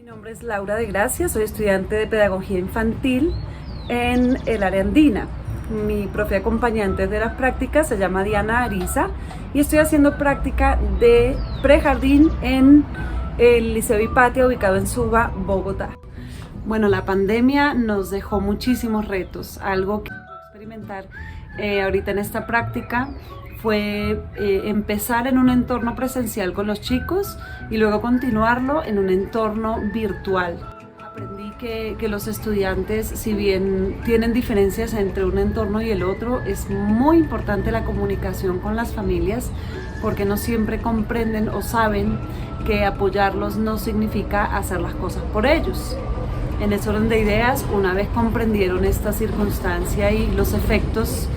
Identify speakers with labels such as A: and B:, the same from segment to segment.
A: nombre es Laura de Gracia, soy estudiante de Pedagogía Infantil en el área andina. Mi profe acompañante de las prácticas se llama Diana Ariza y estoy haciendo práctica de prejardín en el Liceo Hipatia ubicado en Suba, Bogotá. Bueno, la pandemia nos dejó muchísimos retos. Algo que puedo experimentar ahorita en esta práctica fue empezar en un entorno presencial con los chicos y luego continuarlo en un entorno virtual. Aprendí que los estudiantes, si bien tienen diferencias entre un entorno y el otro, es muy importante la comunicación con las familias porque no siempre comprenden o saben que apoyarlos no significa hacer las cosas por ellos. En ese orden de ideas, una vez comprendieron esta circunstancia y los efectos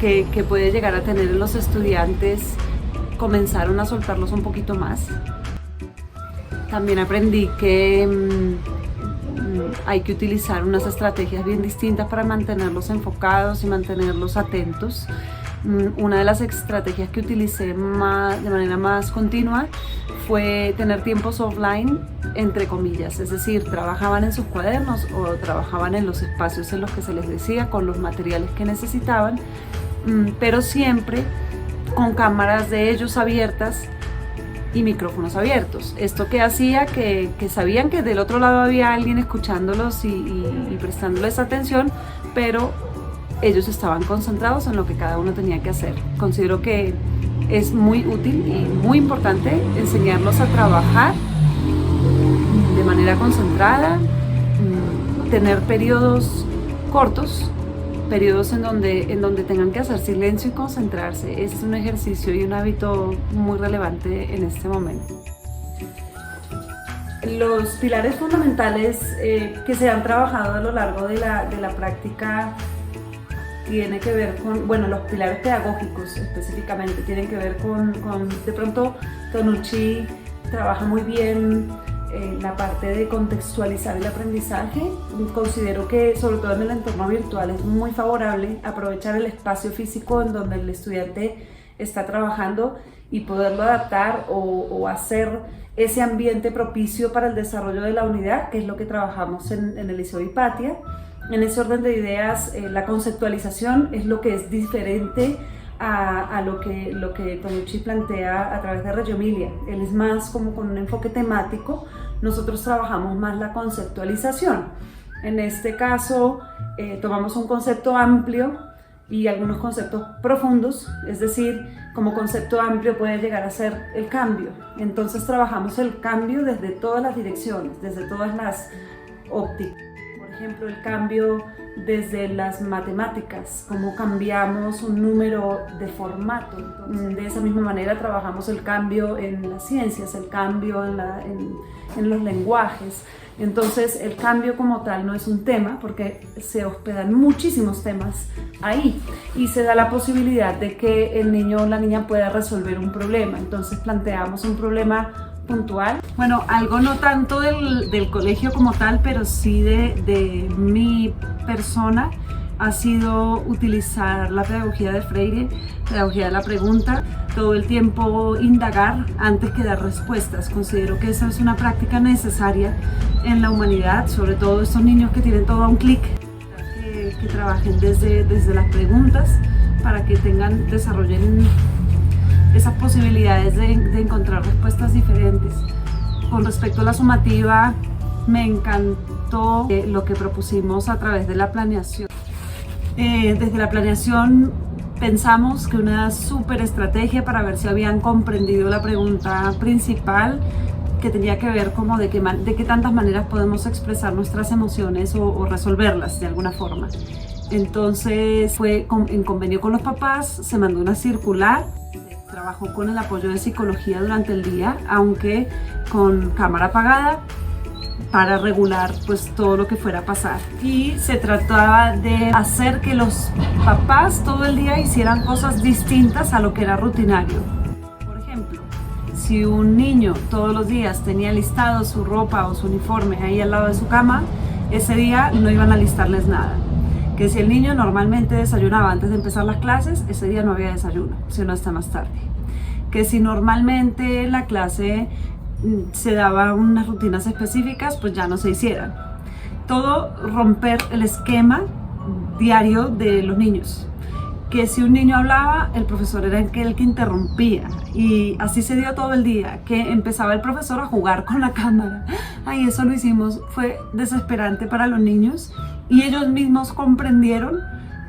A: que puede llegar a tener en los estudiantes, comenzaron a soltarlos un poquito más. También aprendí que hay que utilizar unas estrategias bien distintas para mantenerlos enfocados y mantenerlos atentos. Una de las estrategias que utilicé de manera más continua fue tener tiempos offline, entre comillas, es decir, trabajaban en sus cuadernos o trabajaban en los espacios en los que se les decía, con los materiales que necesitaban, pero siempre con cámaras de ellos abiertas y micrófonos abiertos. Esto que hacía que sabían que del otro lado había alguien escuchándolos y prestándoles atención, pero ellos estaban concentrados en lo que cada uno tenía que hacer. Considero que es muy útil y muy importante enseñarlos a trabajar de manera concentrada, tener periodos cortos, periodos en donde tengan que hacer silencio y concentrarse. Es un ejercicio y un hábito muy relevante en este momento. Los pilares fundamentales que se han trabajado a lo largo de la práctica tiene que ver con, bueno, los pilares pedagógicos específicamente tienen que ver con de pronto Tonucci trabaja muy bien la parte de contextualizar el aprendizaje. Considero que sobre todo en el entorno virtual es muy favorable aprovechar el espacio físico en donde el estudiante está trabajando y poderlo adaptar o hacer ese ambiente propicio para el desarrollo de la unidad, que es lo que trabajamos en el Liceo Hipatia. En ese orden de ideas, la conceptualización es lo que es diferente a lo que Tonucci plantea a través de Reggio Emilia. Él es más como con un enfoque temático, nosotros trabajamos más la conceptualización. En este caso, tomamos un concepto amplio y algunos conceptos profundos, es decir, como concepto amplio puede llegar a ser el cambio. Entonces trabajamos el cambio desde todas las direcciones, desde todas las ópticas. Por ejemplo, el cambio desde las matemáticas, cómo cambiamos un número de formato. De esa misma manera trabajamos el cambio en las ciencias, el cambio en los lenguajes. Entonces el cambio como tal no es un tema porque se hospedan muchísimos temas ahí y se da la posibilidad de que el niño o la niña pueda resolver un problema. Entonces planteamos un problema puntual. Bueno, algo no tanto del colegio como tal, pero sí de mi persona, ha sido utilizar la pedagogía de Freire, pedagogía de la pregunta, todo el tiempo indagar antes que dar respuestas. Considero que esa es una práctica necesaria en la humanidad, sobre todo estos niños que tienen todo a un clic, que trabajen desde las preguntas para que desarrollen esas posibilidades de encontrar respuestas diferentes. Con respecto a la sumativa, me encantó lo que propusimos a través de la planeación. Desde la planeación pensamos que una súper estrategia para ver si habían comprendido la pregunta principal, que tenía que ver como de qué tantas maneras podemos expresar nuestras emociones o resolverlas de alguna forma. Entonces fue en convenio con los papás, se mandó una circular. Trabajó con el apoyo de psicología durante el día, aunque con cámara apagada, para regular pues todo lo que fuera a pasar. Y se trataba de hacer que los papás todo el día hicieran cosas distintas a lo que era rutinario. Por ejemplo, si un niño todos los días tenía listado su ropa o su uniforme ahí al lado de su cama, ese día no iban a listarles nada. Que si el niño normalmente desayunaba antes de empezar las clases, ese día no había desayuno, sino hasta más tarde. Que si normalmente la clase se daban unas rutinas específicas, pues ya no se hicieran. Todo romper el esquema diario de los niños. Que si un niño hablaba, el profesor era el que interrumpía, y así se dio todo el día, que empezaba el profesor a jugar con la cámara. Ay, eso lo hicimos, fue desesperante para los niños, y ellos mismos comprendieron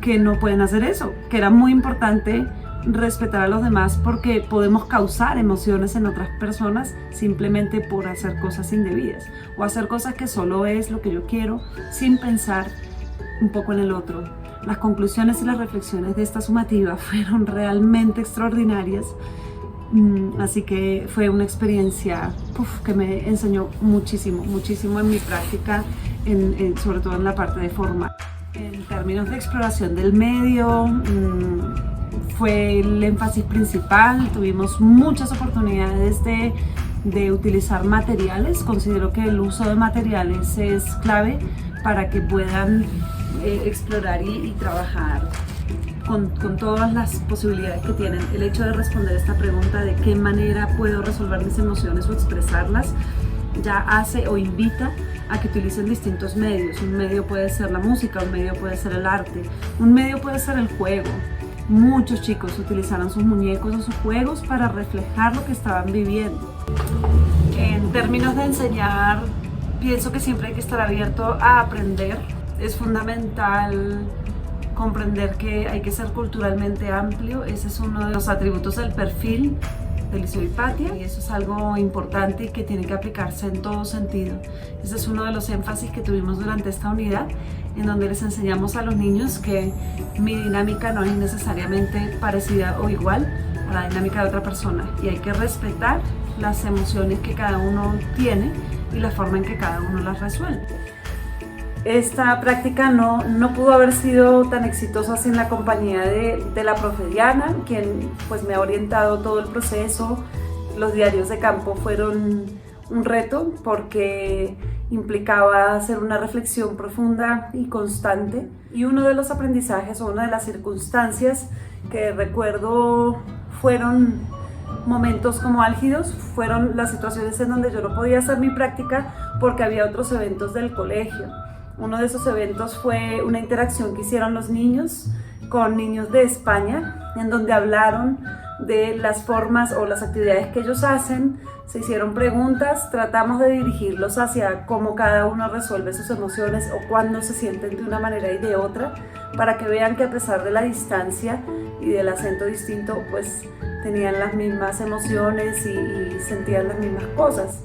A: que no pueden hacer eso, que era muy importante respetar a los demás, porque podemos causar emociones en otras personas simplemente por hacer cosas indebidas, o hacer cosas que solo es lo que yo quiero, sin pensar un poco en el otro. Las conclusiones y las reflexiones de esta sumativa fueron realmente extraordinarias, así que fue una experiencia que me enseñó muchísimo en mi práctica, sobre todo en la parte de forma. En términos de exploración del medio, fue el énfasis principal. Tuvimos muchas oportunidades de utilizar materiales. Considero que el uso de materiales es clave para que puedan explorar y trabajar con todas las posibilidades que tienen. El hecho de responder esta pregunta de qué manera puedo resolver mis emociones o expresarlas ya hace o invita a que utilicen distintos medios. Un medio puede ser la música, un medio puede ser el arte, un medio puede ser el juego. Muchos chicos utilizaron sus muñecos o sus juegos para reflejar lo que estaban viviendo. En términos de enseñar, pienso que siempre hay que estar abierto a aprender. Es fundamental comprender que hay que ser culturalmente amplio. Ese es uno de los atributos del perfil de Liceo Hipatia, y eso es algo importante y que tiene que aplicarse en todo sentido. Ese es uno de los énfasis que tuvimos durante esta unidad, en donde les enseñamos a los niños que mi dinámica no es necesariamente parecida o igual a la dinámica de otra persona, y hay que respetar las emociones que cada uno tiene y la forma en que cada uno las resuelve. Esta práctica no pudo haber sido tan exitosa sin la compañía de la profe Diana, quien pues me ha orientado todo el proceso. Los diarios de campo fueron un reto porque implicaba hacer una reflexión profunda y constante, y uno de los aprendizajes o una de las circunstancias que recuerdo fueron momentos como álgidos, fueron las situaciones en donde yo no podía hacer mi práctica porque había otros eventos del colegio. Uno de esos eventos fue una interacción que hicieron los niños con niños de España, en donde hablaron de las formas o las actividades que ellos hacen, se hicieron preguntas, tratamos de dirigirlos hacia cómo cada uno resuelve sus emociones o cuándo se sienten de una manera y de otra, para que vean que a pesar de la distancia y del acento distinto, pues tenían las mismas emociones y sentían las mismas cosas.